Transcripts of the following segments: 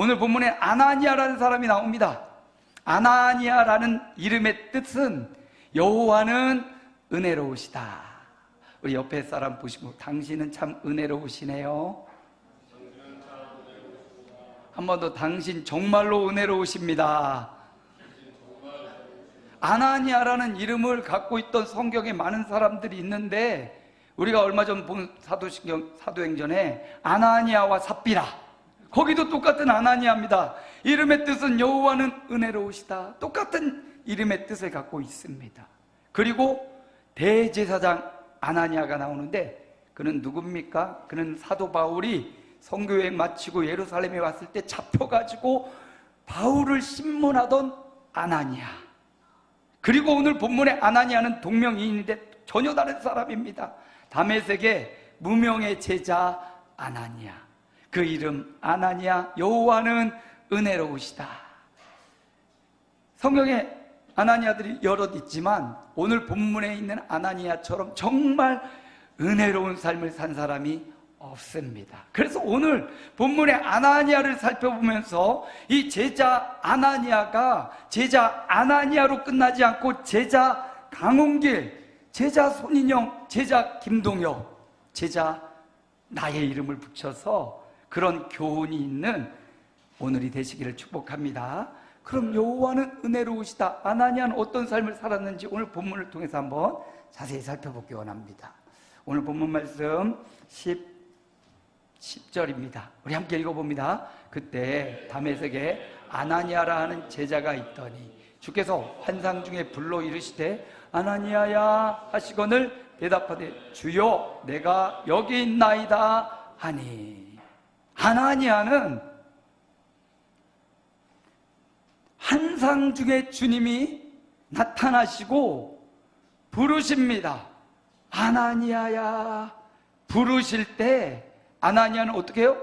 오늘 본문에 아나니아라는 사람이 나옵니다. 아나니아라는 이름의 뜻은 여호와는 은혜로우시다. 우리 옆에 사람 보시고 당신은 참 은혜로우시네요. 한 번 더, 당신 정말로 은혜로우십니다. 아나니아라는 이름을 갖고 있던 성경에 많은 사람들이 있는데, 우리가 얼마 전 본 사도행전에 아나니아와 삽비라, 거기도 똑같은 아나니아입니다. 이름의 뜻은 여호와는 은혜로우시다. 똑같은 이름의 뜻을 갖고 있습니다. 그리고 대제사장 아나니아가 나오는데, 그는 누굽니까? 그는 사도 바울이 선교여행 마치고 예루살렘에 왔을 때 잡혀가지고 바울을 신문하던 아나니아. 그리고 오늘 본문의 아나니아는 동명이인인데 전혀 다른 사람입니다. 다메섹의 무명의 제자 아나니아. 그 이름 아나니아, 여호와는 은혜로우시다. 성경에 아나니아들이 여럿 있지만 오늘 본문에 있는 아나니아처럼 정말 은혜로운 삶을 산 사람이 없습니다. 그래서 오늘 본문의 아나니아를 살펴보면서 이 제자 아나니아가 제자 아나니아로 끝나지 않고 제자 강홍길, 제자 손인영, 제자 김동혁, 제자 나의 이름을 붙여서 그런 교훈이 있는 오늘이 되시기를 축복합니다. 그럼 여호와는 은혜로우시다. 아나니아는 어떤 삶을 살았는지 오늘 본문을 통해서 한번 자세히 살펴보기 원합니다. 오늘 본문 말씀 10절입니다. 우리 함께 읽어봅니다. 그때 다메섹에 아나니아라 하는 제자가 있더니 주께서 환상 중에 불러 이르시되 아나니아야 하시거늘 대답하되 주여 내가 여기 있나이다 하니. 아나니아는 환상 중에 주님이 나타나시고 부르십니다. 아나니아야. 부르실 때 아나니아는 어떻게 해요?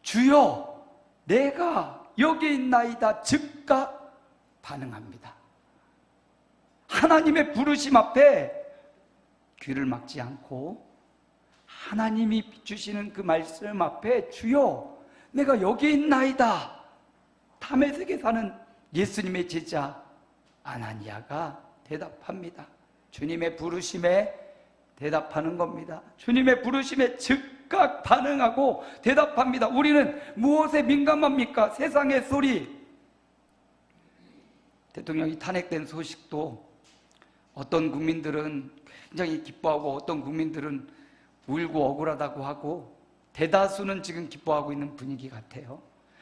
주여 내가 여기 있나이다. 즉각 반응합니다. 하나님의 부르심 앞에 귀를 막지 않고 하나님이 주시는 그 말씀 앞에 주여 내가 여기 있나이다. 다메섹에 사는 예수님의 제자 아나니아가 대답합니다. 주님의 부르심에 대답하는 겁니다. 주님의 부르심에 즉각 반응하고 대답합니다. 우리는 무엇에 민감합니까? 세상의 소리. 대통령이 탄핵된 소식도 어떤 국민들은 굉장히 기뻐하고 어떤 국민들은 울고 억울하다고 하고, 대다수는 지금 기뻐하고 있는 분위기 같아요.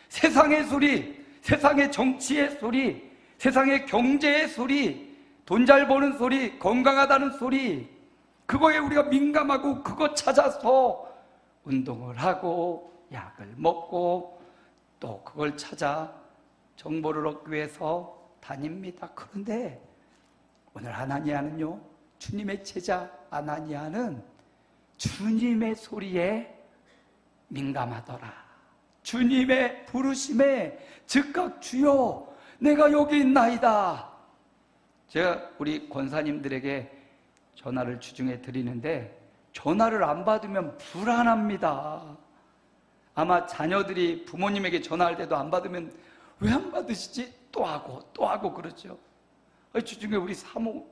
세상의 소리, 세상의 정치의 소리, 세상의 경제의 소리, 돈 잘 버는 소리, 건강하다는 소리, 그거에 우리가 민감하고 그거 찾아서 운동을 하고 약을 먹고 또 그걸 찾아 정보를 얻기 위해서 다닙니다. 그런데 오늘 아나니아는요, 주님의 제자 아나니아는 주님의 소리에 민감하더라. 주님의 부르심에 즉각 주여 내가 여기 있나이다. 제가 우리 권사님들에게 전화를 주중에 드리는데 전화를 안 받으면 불안합니다. 아마 자녀들이 부모님에게 전화할 때도 안 받으면 왜 안 받으시지? 또 하고 그러죠. 주중에 우리 사모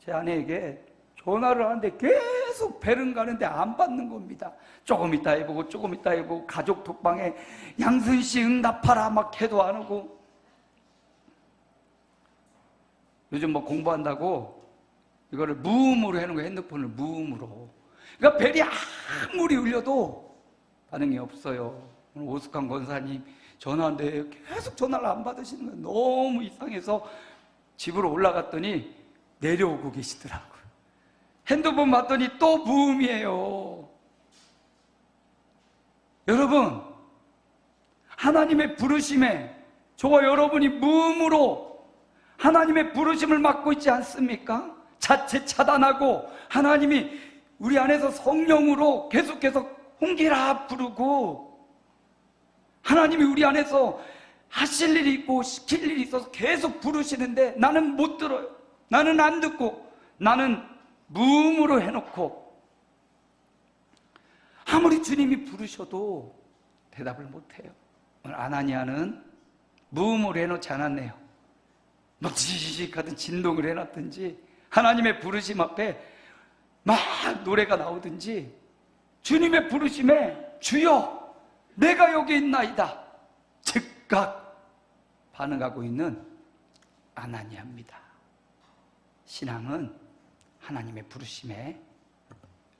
제 아내에게 전화를 하는데 계속 배는 가는데 안 받는 겁니다. 조금 있다 해보고 조금 있다 해보고 가족 톡방에 양순씨 응답하라 막 해도 안 오고. 요즘 뭐 공부한다고 이거를 무음으로 해놓은 거예요. 핸드폰을 무음으로. 그러니까 벨이 아무리 울려도 반응이 없어요. 오늘 오숙한 권사님 전화한데 계속 전화를 안 받으시는 거예요. 너무 이상해서 집으로 올라갔더니 내려오고 계시더라고요. 핸드폰 봤더니 또 무음이에요. 여러분, 하나님의 부르심에 저와 여러분이 무음으로 하나님의 부르심을 맡고 있지 않습니까? 자체 차단하고 하나님이 우리 안에서 성령으로 계속해서 홍기라 부르고 하나님이 우리 안에서 하실 일이 있고 시킬 일이 있어서 계속 부르시는데 나는 못 들어요. 나는 안 듣고 나는 무음으로 해놓고 아무리 주님이 부르셔도 대답을 못해요. 오늘 아나니아는 무음을 해놓지 않았네요. 막 지지직 하든 진동을 해놨든지 하나님의 부르심 앞에 막 노래가 나오든지 주님의 부르심에 주여 내가 여기 있나이다 즉각 반응하고 있는 아나니아입니다. 신앙은 하나님의 부르심에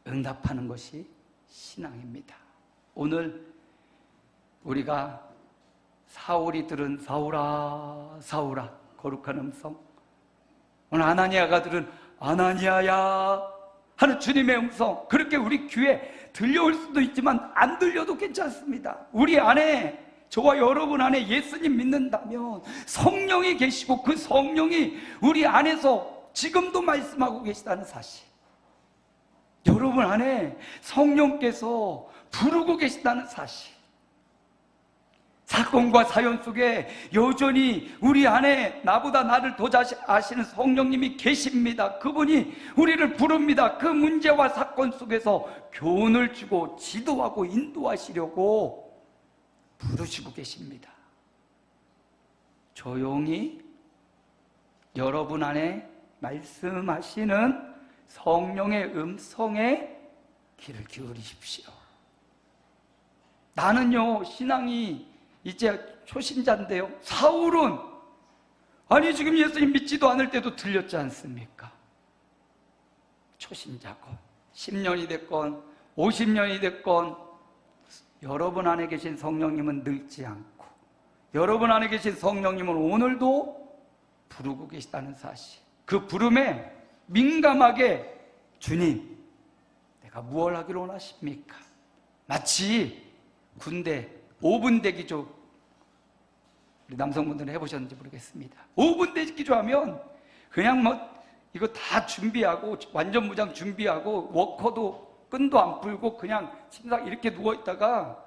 응답하는 것이 신앙입니다. 오늘 우리가 사울이 들은 사울아 사울아 거룩한 음성, 오늘 아나니아가 들은 아나니아야 하는 주님의 음성, 그렇게 우리 귀에 들려올 수도 있지만 안 들려도 괜찮습니다. 우리 안에, 저와 여러분 안에 예수님 믿는다면 성령이 계시고 그 성령이 우리 안에서 지금도 말씀하고 계시다는 사실, 여러분 안에 성령께서 부르고 계시다는 사실, 사건과 사연 속에 여전히 우리 안에 나보다 나를 더 잘 아시는 성령님이 계십니다. 그분이 우리를 부릅니다. 그 문제와 사건 속에서 교훈을 주고 지도하고 인도하시려고 부르시고 계십니다. 조용히 여러분 안에 말씀하시는 성령의 음성에 귀를 기울이십시오. 나는요, 신앙이 이제 초신자인데요, 사울은 아니 지금 예수님 믿지도 않을 때도 들렸지 않습니까? 초신자건 10년이 됐건 50년이 됐건 여러분 안에 계신 성령님은 늙지 않고 여러분 안에 계신 성령님은 오늘도 부르고 계시다는 사실, 그 부름에 민감하게 주님 내가 무엇을 하기를 원하십니까? 마치 군대 5분 대기조, 우리 남성분들은 해보셨는지 모르겠습니다. 5분 대기조 하면 그냥 뭐 이거 다 준비하고 완전 무장 준비하고 워커도 끈도 안 풀고 그냥 침상 이렇게 누워있다가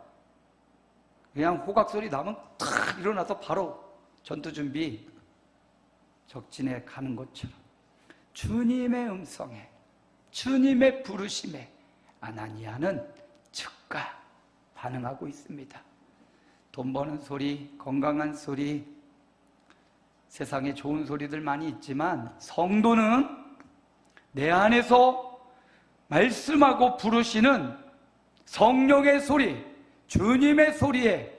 그냥 호각 소리 나면 탁 일어나서 바로 전투 준비 적진에 가는 것처럼 주님의 음성에, 주님의 부르심에 아나니아는 즉각 반응하고 있습니다. 돈 버는 소리, 건강한 소리, 세상에 좋은 소리들 많이 있지만 성도는 내 안에서 말씀하고 부르시는 성령의 소리, 주님의 소리에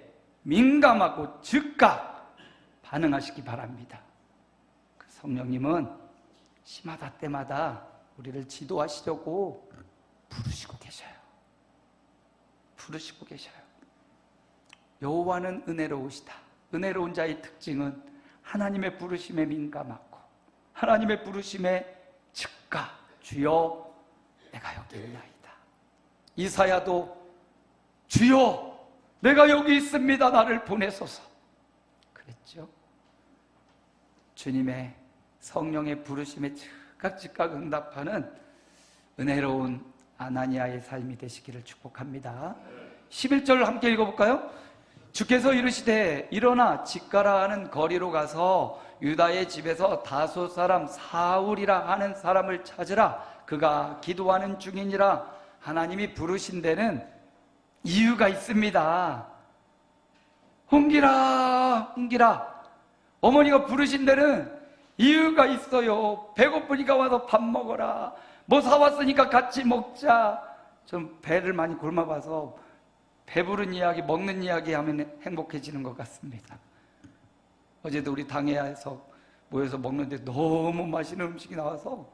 민감하고 즉각 반응하시기 바랍니다. 그 성령님은 시마다 때마다 우리를 지도하시려고 부르시고 계셔요. 부르시고 계셔요. 여호와는 은혜로우시다. 은혜로운 자의 특징은 하나님의 부르심에 민감하고 하나님의 부르심에 즉각 주여 내가 여기 있나이다. 이사야도 주여 내가 여기 있습니다 나를 보내소서 그랬죠. 주님의 성령의 부르심에 즉각 응답하는 은혜로운 아나니아의 삶이 되시기를 축복합니다. 11절 함께 읽어볼까요? 주께서 이르시되 일어나 직가라 하는 거리로 가서 유다의 집에서 다소 사람 사울이라 하는 사람을 찾으라. 그가 기도하는 중이니라. 하나님이 부르신 데는 이유가 있습니다. 옮기라 옮기라. 어머니가 부르신 데는 이유가 있어요. 배고프니까 와서 밥 먹어라. 뭐 사왔으니까 같이 먹자. 좀 배를 많이 굶어봐서 배부른 이야기, 먹는 이야기 하면 행복해지는 것 같습니다. 어제도 우리 당회에서 모여서 먹는데 너무 맛있는 음식이 나와서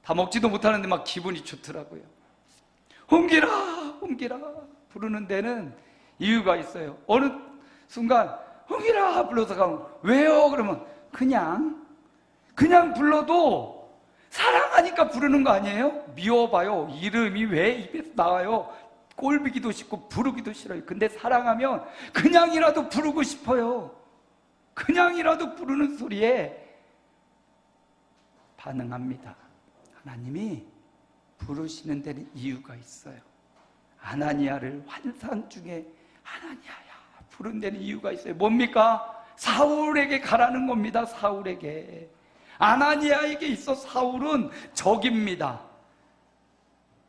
다 먹지도 못하는데 막 기분이 좋더라고요. 옮기라 옮기라 부르는 데는 이유가 있어요. 어느 순간 옮기라 불러서 가면 왜요? 그러면 그냥 불러도 사랑하니까 부르는 거 아니에요? 미워봐요. 이름이 왜 입에서 나와요? 꼴비기도 싫고 부르기도 싫어요. 근데 사랑하면 그냥이라도 부르고 싶어요. 그냥이라도 부르는 소리에 반응합니다. 하나님이 부르시는 데는 이유가 있어요. 아나니아를 환상 중에 아나니아야 부른 데는 이유가 있어요. 뭡니까? 사울에게 가라는 겁니다. 사울에게. 아나니아에게 있어 사울은 적입니다.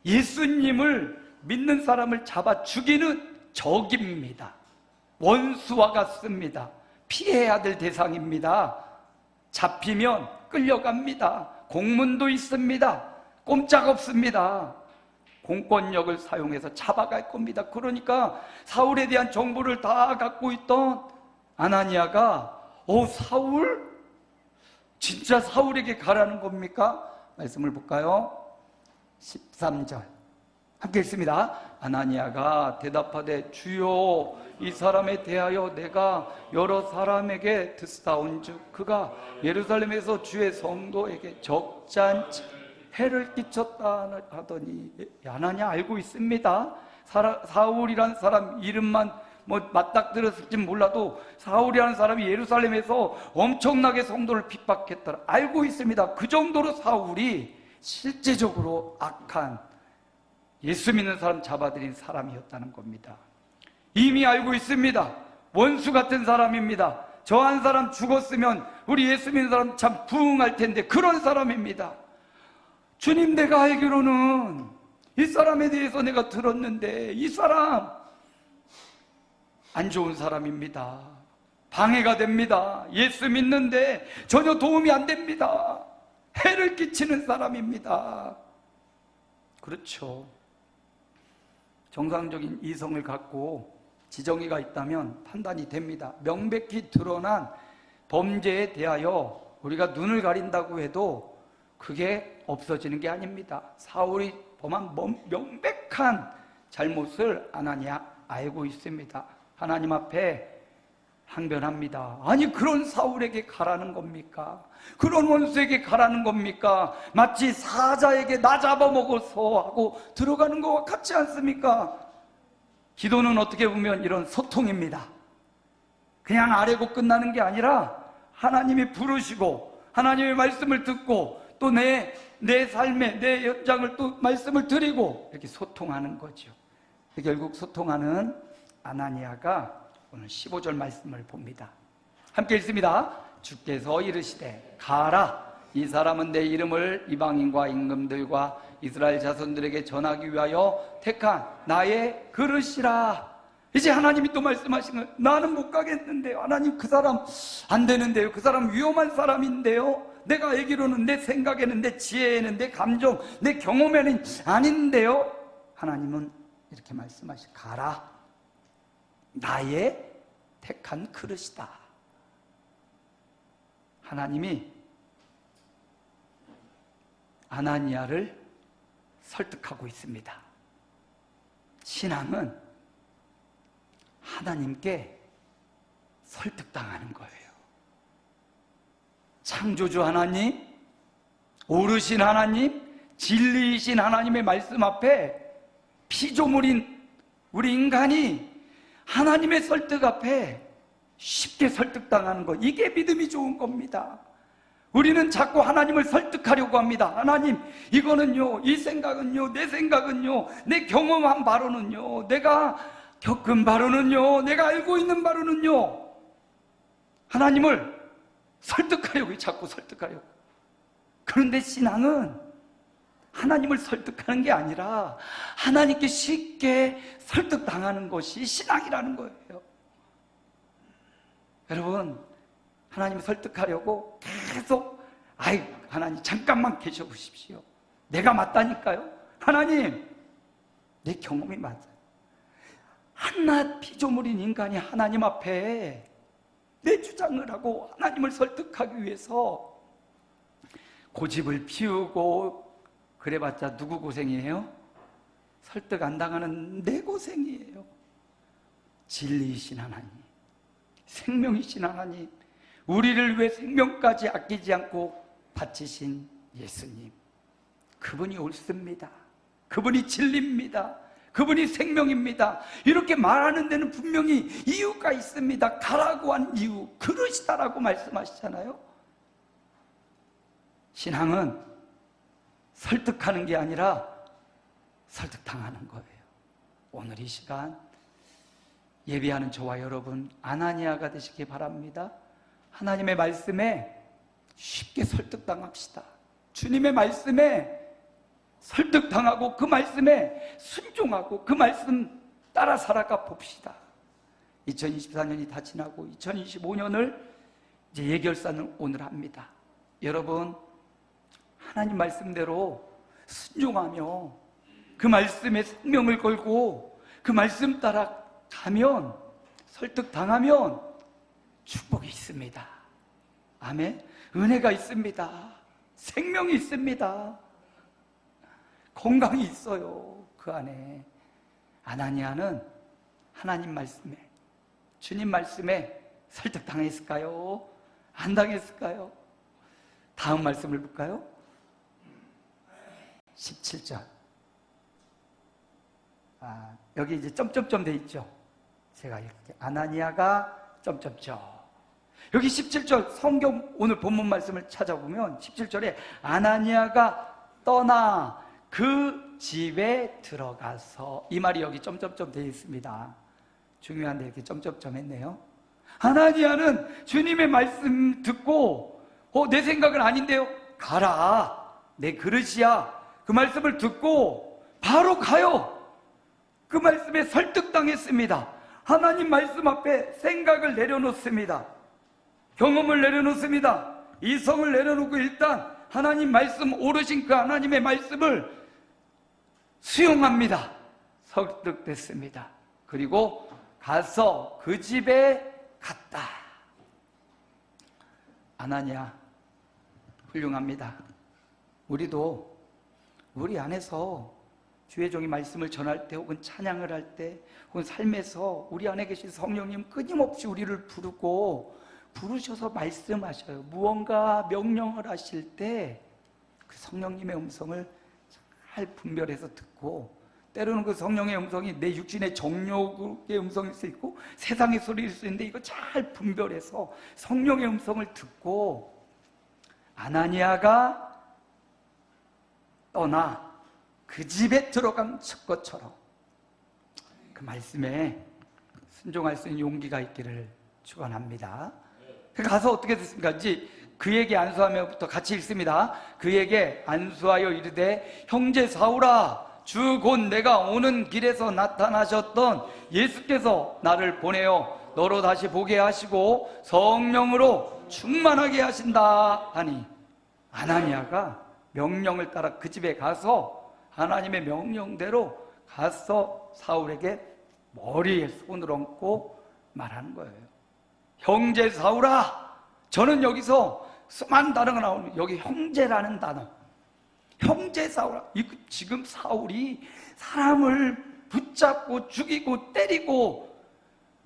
예수님을 믿는 사람을 잡아 죽이는 적입니다. 원수와 같습니다. 피해야 될 대상입니다. 잡히면 끌려갑니다. 공문도 있습니다. 꼼짝없습니다. 공권력을 사용해서 잡아갈 겁니다. 그러니까 사울에 대한 정보를 다 갖고 있던 아나니아가 사울? 진짜 사울에게 가라는 겁니까? 말씀을 볼까요? 13절 함께 읽습니다. 아나니아가 대답하되 주여 이 사람에 대하여 내가 여러 사람에게 듣사온즉 그가 예루살렘에서 주의 성도에게 적잖지 해를 끼쳤다 하더니 아나니아 알고 있습니다. 사울이라는 사람 이름만 맞닥뜨렸을지 몰라도 사울이라는 사람이 예루살렘에서 엄청나게 성도를 핍박했더라. 알고 있습니다. 그 정도로 사울이 실제적으로 악한 예수 믿는 사람 잡아들인 사람이었다는 겁니다. 이미 알고 있습니다. 원수 같은 사람입니다. 저 한 사람 죽었으면 우리 예수 믿는 사람 참 부흥할 텐데 그런 사람입니다. 주님, 내가 알기로는 이 사람에 대해서 내가 들었는데 이 사람 안 좋은 사람입니다. 방해가 됩니다. 예수 믿는데 전혀 도움이 안 됩니다. 해를 끼치는 사람입니다. 그렇죠. 정상적인 이성을 갖고 지정의가 있다면 판단이 됩니다. 명백히 드러난 범죄에 대하여 우리가 눈을 가린다고 해도 그게 없어지는 게 아닙니다. 사울이 범한 명백한 잘못을 아나니아 알고 있습니다. 하나님 앞에 항변합니다. 아니 그런 사울에게 가라는 겁니까? 그런 원수에게 가라는 겁니까? 마치 사자에게 나 잡아먹어서 하고 들어가는 것과 같지 않습니까? 기도는 어떻게 보면 이런 소통입니다. 그냥 아뢰고 끝나는 게 아니라 하나님이 부르시고 하나님의 말씀을 듣고 또 내 삶의 내 현장을 또 말씀을 드리고 이렇게 소통하는 거죠. 결국 소통하는 아나니아가 오늘 15절 말씀을 봅니다. 함께 읽습니다. 주께서 이르시되 가라 이 사람은 내 이름을 이방인과 임금들과 이스라엘 자손들에게 전하기 위하여 택한 나의 그릇이라. 이제 하나님이 또 말씀하신 거예요. 나는 못 가겠는데요. 하나님 그 사람 안 되는데요. 그 사람 위험한 사람인데요. 내가 알기로는 내 생각에는 내 지혜에는 내 감정 내 경험에는 아닌데요. 하나님은 이렇게 말씀하시고 가라 나의 택한 그릇이다. 하나님이 아나니아를 설득하고 있습니다. 신앙은 하나님께 설득당하는 거예요. 창조주 하나님, 오르신 하나님, 진리이신 하나님의 말씀 앞에 피조물인 우리 인간이 하나님의 설득 앞에 쉽게 설득당하는 것, 이게 믿음이 좋은 겁니다. 우리는 자꾸 하나님을 설득하려고 합니다. 하나님, 이거는요, 이 생각은요, 내 생각은요, 내 경험한 바로는요, 내가 겪은 바로는요, 내가 알고 있는 바로는요, 하나님을 설득하려고, 자꾸 설득하려고. 그런데 신앙은 하나님을 설득하는 게 아니라 하나님께 쉽게 설득당하는 것이 신앙이라는 거예요. 여러분, 하나님을 설득하려고 계속 하나님 잠깐만 계셔 보십시오. 내가 맞다니까요. 하나님, 내 경험이 맞아요. 한낱 피조물인 인간이 하나님 앞에 내 주장을 하고 하나님을 설득하기 위해서 고집을 피우고 그래봤자 누구 고생이에요? 설득 안 당하는 내 고생이에요. 진리이신 하나님, 생명이신 하나님, 우리를 위해 생명까지 아끼지 않고 바치신 예수님, 그분이 옳습니다. 그분이 진리입니다. 그분이 생명입니다. 이렇게 말하는 데는 분명히 이유가 있습니다. 가라고 한 이유, 그러시다라고 말씀하시잖아요. 신앙은 설득하는 게 아니라 설득당하는 거예요. 오늘 이 시간 예배하는 저와 여러분, 아나니아가 되시기 바랍니다. 하나님의 말씀에 쉽게 설득당합시다. 주님의 말씀에 설득당하고 그 말씀에 순종하고 그 말씀 따라 살아가 봅시다. 2024년이 다 지나고 2025년을 이제 예결산을 오늘 합니다. 여러분, 하나님 말씀대로 순종하며 그 말씀에 생명을 걸고 그 말씀 따라 가면, 설득당하면 축복이 있습니다. 아멘. 은혜가 있습니다. 생명이 있습니다. 건강이 있어요. 그 안에. 아나니아는 하나님 말씀에, 주님 말씀에 설득당했을까요? 안 당했을까요? 다음 말씀을 볼까요? 17절. 여기 이제 점점점 돼 있죠. 제가 이렇게 아나니아가 점점점. 여기 17절 성경 오늘 본문 말씀을 찾아보면 17절에 아나니아가 떠나 그 집에 들어가서, 이 말이 여기 점점점 되어 있습니다. 중요한데 이렇게 점점점 했네요. 아나니아는 주님의 말씀 듣고 내 생각은 아닌데요, 가라, 내 그릇이야, 그 말씀을 듣고 바로 가요. 그 말씀에 설득당했습니다. 하나님 말씀 앞에 생각을 내려놓습니다. 경험을 내려놓습니다. 이성을 내려놓고 일단 하나님 말씀, 오르신 그 하나님의 말씀을 수용합니다. 설득됐습니다. 그리고 가서 그 집에 갔다. 아나니아 훌륭합니다. 우리도 우리 안에서 주의 종이 말씀을 전할 때, 혹은 찬양을 할 때, 혹은 삶에서 우리 안에 계신 성령님 끊임없이 우리를 부르셔서 말씀하셔요. 무언가 명령을 하실 때 그 성령님의 음성을 잘 분별해서 듣고, 때로는 그 성령의 음성이 내 육신의 정욕의 음성일 수 있고 세상의 소리일 수 있는데, 이거 잘 분별해서 성령의 음성을 듣고 아나니아가 떠나 그 집에 들어간 것처럼 그 말씀에 순종할 수 있는 용기가 있기를 축원합니다. 가서 어떻게 됐습니까? 이제 그에게 안수하며부터 같이 읽습니다. 그에게 안수하여 이르되 형제 사울아, 주 곧 내가 오는 길에서 나타나셨던 예수께서 나를 보내어 너로 다시 보게 하시고 성령으로 충만하게 하신다 하니, 아나니아가 명령을 따라 그 집에 가서 하나님의 명령대로 가서 사울에게 머리에 손을 얹고 말하는 거예요. 형제 사울아, 저는 여기서 수많은 단어가 나오는, 여기 형제라는 단어, 형제 사울아, 지금 사울이 사람을 붙잡고 죽이고 때리고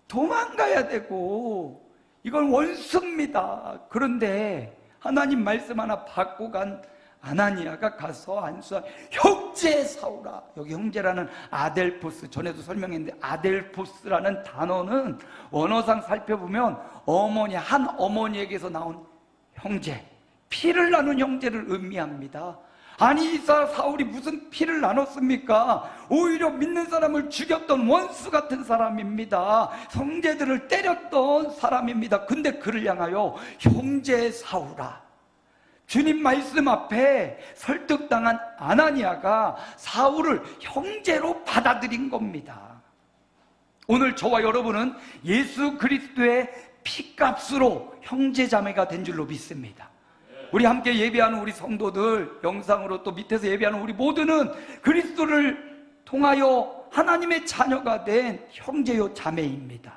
도망가야 되고 이건 원수입니다. 그런데 하나님 말씀 하나 받고 간 아나니아가 가서 안수한 형제 사울아, 여기 형제라는 아델포스, 전에도 설명했는데 아델포스라는 단어는 원어상 살펴보면 어머니, 한 어머니에게서 나온 형제, 피를 나눈 형제를 의미합니다. 아니, 이 사울이 무슨 피를 나눴습니까? 오히려 믿는 사람을 죽였던 원수 같은 사람입니다. 형제들을 때렸던 사람입니다. 근데 그를 향하여 형제 사울아, 주님 말씀 앞에 설득당한 아나니아가 사울을 형제로 받아들인 겁니다. 오늘 저와 여러분은 예수 그리스도의 피값으로 형제자매가 된 줄로 믿습니다. 우리 함께 예배하는 우리 성도들, 영상으로 또 밑에서 예배하는 우리 모두는 그리스도를 통하여 하나님의 자녀가 된 형제요 자매입니다.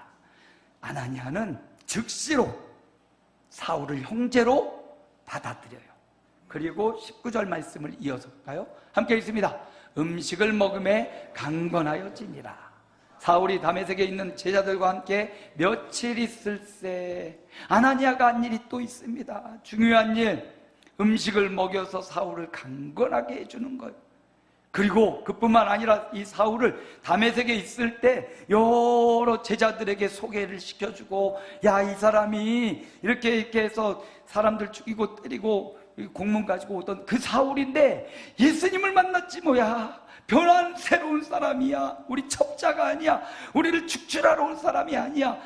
아나니아는 즉시로 사울을 형제로 받아들여요. 그리고 19절 말씀을 이어서 볼까요? 함께 읽습니다. 음식을 먹음에 강건하여지니라. 사울이 다메섹에 있는 제자들과 함께 며칠 있을새. 아나니아가 한 일이 또 있습니다. 중요한 일, 음식을 먹여서 사울을 강건하게 해주는 거예요. 그리고 그뿐만 아니라 이 사울을 다메섹에 있을 때 여러 제자들에게 소개를 시켜주고, 야, 이 사람이 이렇게 해서 사람들 죽이고 때리고 공문 가지고 오던 그 사울인데 예수님을 만났지 뭐야, 변한 새로운 사람이야, 우리 첩자가 아니야, 우리를 축출하러 온 사람이 아니야,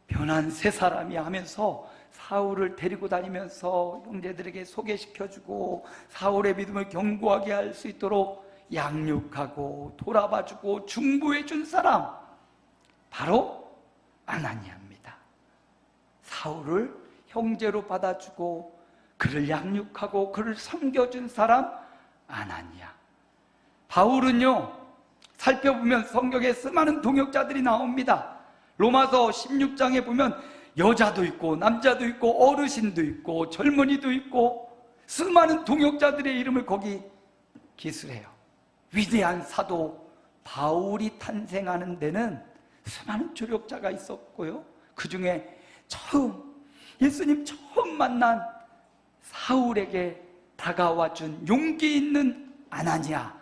변한 새 사람이야 하면서 사울을 데리고 다니면서 형제들에게 소개시켜주고 사울의 믿음을 견고하게 할 수 있도록 양육하고 돌아봐주고 중보해준 사람, 바로 아나니아입니다. 사울을 형제로 받아주고 그를 양육하고 그를 섬겨준 사람 아나니아. 바울은요, 살펴보면 성경에 수많은 동역자들이 나옵니다. 로마서 16장에 보면 여자도 있고 남자도 있고 어르신도 있고 젊은이도 있고 수많은 동역자들의 이름을 거기 기술해요. 위대한 사도 바울이 탄생하는 데는 수많은 조력자가 있었고요, 그 중에 예수님 처음 만난 사울에게 다가와 준 용기 있는 아나니아,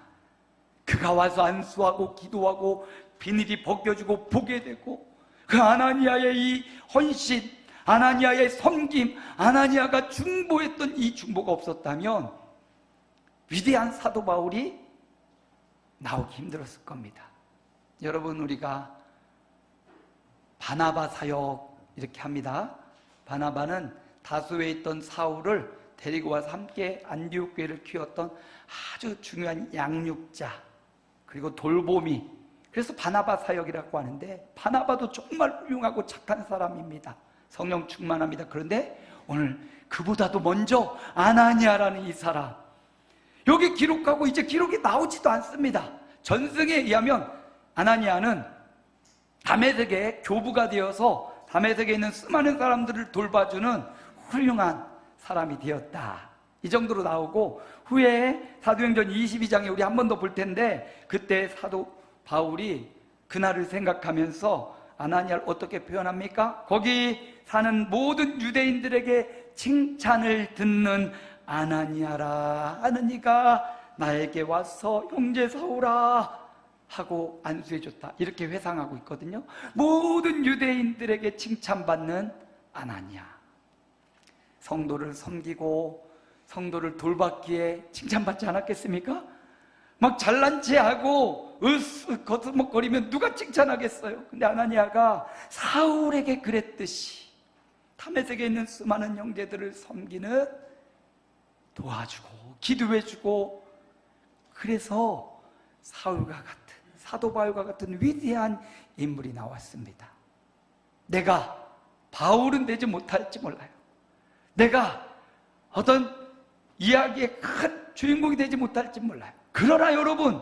그가 와서 안수하고 기도하고 비닐이 벗겨지고 보게 되고, 그 아나니아의 이 헌신, 아나니아의 섬김, 아나니아가 중보했던 이 중보가 없었다면 위대한 사도 바울이 나오기 힘들었을 겁니다. 여러분, 우리가 바나바 사역 이렇게 합니다. 바나바는 다소에 있던 사울을 데리고 와서 함께 안디옥 교회를 키웠던 아주 중요한 양육자, 그리고 돌보미, 그래서 바나바 사역이라고 하는데, 바나바도 정말 훌륭하고 착한 사람입니다. 성령 충만합니다. 그런데 오늘 그보다도 먼저 아나니아라는 이 사람, 여기 기록하고 이제 기록이 나오지도 않습니다. 전승에 의하면 아나니아는 다메섹의 교부가 되어서 다메섹에 있는 수많은 사람들을 돌봐주는 훌륭한 사람이 되었다, 이 정도로 나오고, 후에 사도행전 22장에 우리 한 번 더 볼 텐데, 그때 사도 바울이 그날을 생각하면서 아나니아를 어떻게 표현합니까? 거기 사는 모든 유대인들에게 칭찬을 듣는 아나니아라, 하는 이가 나에게 와서 형제 사울아 하고 안수해줬다, 이렇게 회상하고 있거든요. 모든 유대인들에게 칭찬받는 아나니아, 성도를 섬기고 성도를 돌봤기에 칭찬받지 않았겠습니까? 막 잘난 체하고 거스먹거리면 누가 칭찬하겠어요? 근데 아나니아가 사울에게 그랬듯이 다메섹에 있는 수많은 형제들을 섬기는, 도와주고 기도해주고, 그래서 사울과 같은, 사도 바울과 같은 위대한 인물이 나왔습니다. 내가 바울은 되지 못할지 몰라요. 내가 어떤 이야기의 큰 주인공이 되지 못할지 몰라요. 그러나 여러분,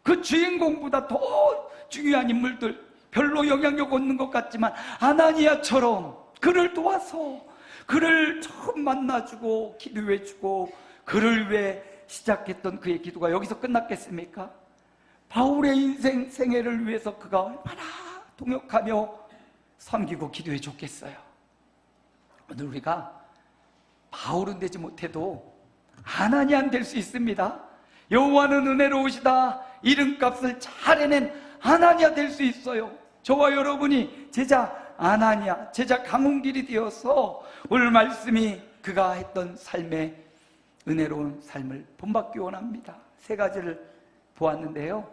그 주인공보다 더 중요한 인물들, 별로 영향력 없는 것 같지만 아나니아처럼 그를 도와서 그를 처음 만나주고 기도해주고 그를 위해 시작했던 그의 기도가 여기서 끝났겠습니까? 바울의 인생 생애를 위해서 그가 얼마나 동역하며 섬기고 기도해 줬겠어요. 오늘 우리가 바울은 되지 못해도 아나니아는 될 수 있습니다. 여호와는 은혜로우시다, 이름값을 잘 해낸 아나니아 될 수 있어요. 저와 여러분이 제자 아나니아, 제자 강훈길이 되어서 오늘 말씀이 그가 했던 삶의 은혜로운 삶을 본받기 원합니다. 세 가지를 보았는데요,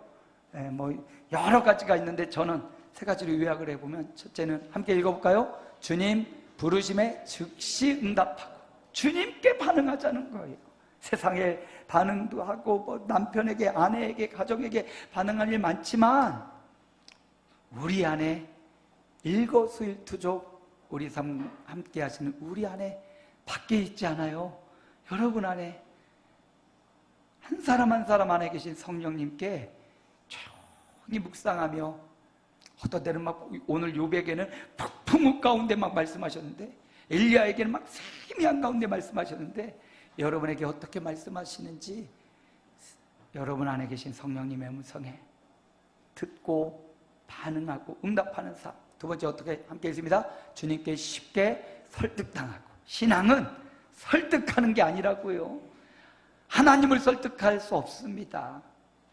여러 가지가 있는데 저는 세 가지를 요약을 해보면, 첫째는 함께 읽어볼까요? 주님 부르심에 즉시 응답하고 주님께 반응하자는 거예요. 세상에 반응도 하고 남편에게, 아내에게, 가정에게 반응할 일 많지만 우리 안에 일거수일투족 우리 삶 함께 하시는 우리 안에 밖에 있지 않아요? 여러분 안에, 한 사람 한 사람 안에 계신 성령님께 조용히 묵상하며, 어떤 때는 막 오늘 요백에는 폭풍우 가운데 막 말씀하셨는데, 엘리야에게는 막 세미한 가운데 말씀하셨는데, 여러분에게 어떻게 말씀하시는지 여러분 안에 계신 성령님의 음성에 듣고 반응하고 응답하는 삶. 두 번째, 어떻게 함께 읽습니다. 주님께 쉽게 설득당하고. 신앙은 설득하는 게 아니라고요. 하나님을 설득할 수 없습니다.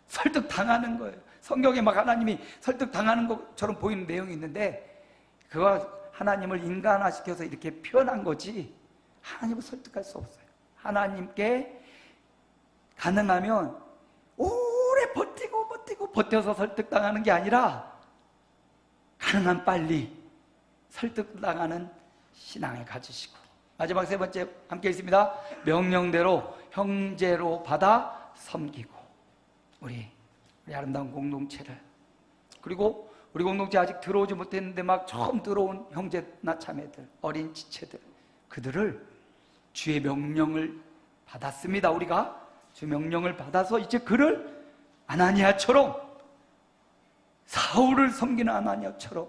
설득당하는 거예요. 성경에 막 하나님이 설득당하는 것처럼 보이는 내용이 있는데, 그거 하나님을 인간화시켜서 이렇게 표현한 거지 하나님을 설득할 수 없어요. 하나님께 가능하면 오래 버텨서 설득당하는 게 아니라 가능한 빨리 설득당하는 신앙을 가지시고, 마지막 세 번째 함께 있습니다. 명령대로 형제로 받아 섬기고, 우리 아름다운 공동체를, 그리고 우리 공동체 아직 들어오지 못했는데 막 처음 들어온 형제나 자매들, 어린 지체들, 그들을 주의 명령을 받았습니다. 우리가 주의 명령을 받아서 이제 그를 아나니아처럼, 사울을 섬기는 아나니아처럼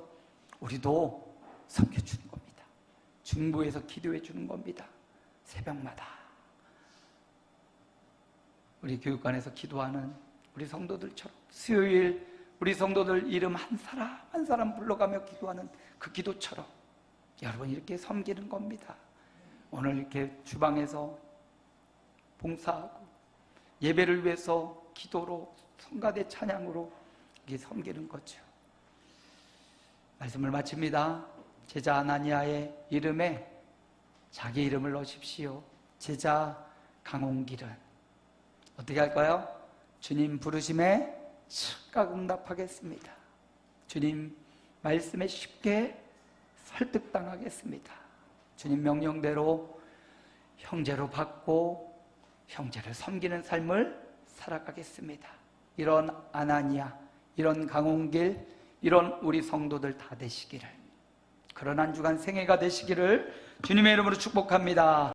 우리도 섬겨주는 겁니다. 중보해서 기도해 주는 겁니다. 새벽마다 우리 교육관에서 기도하는 우리 성도들처럼 수요일 우리 성도들 이름 한 사람 한 사람 불러가며 기도하는 그 기도처럼 여러분 이렇게 섬기는 겁니다. 오늘 이렇게 주방에서 봉사하고 예배를 위해서 기도로 성가대 찬양으로 이렇게 섬기는 거죠. 말씀을 마칩니다. 제자 아나니아의 이름에 자기 이름을 넣으십시오. 제자 강홍길은 어떻게 할까요? 주님 부르심에 즉각 응답하겠습니다. 주님 말씀에 쉽게 설득당하겠습니다. 주님 명령대로 형제로 받고 형제를 섬기는 삶을 살아가겠습니다. 이런 아나니아, 이런 강홍길, 이런 우리 성도들 다 되시기를, 그런 한 주간 생애가 되시기를 주님의 이름으로 축복합니다.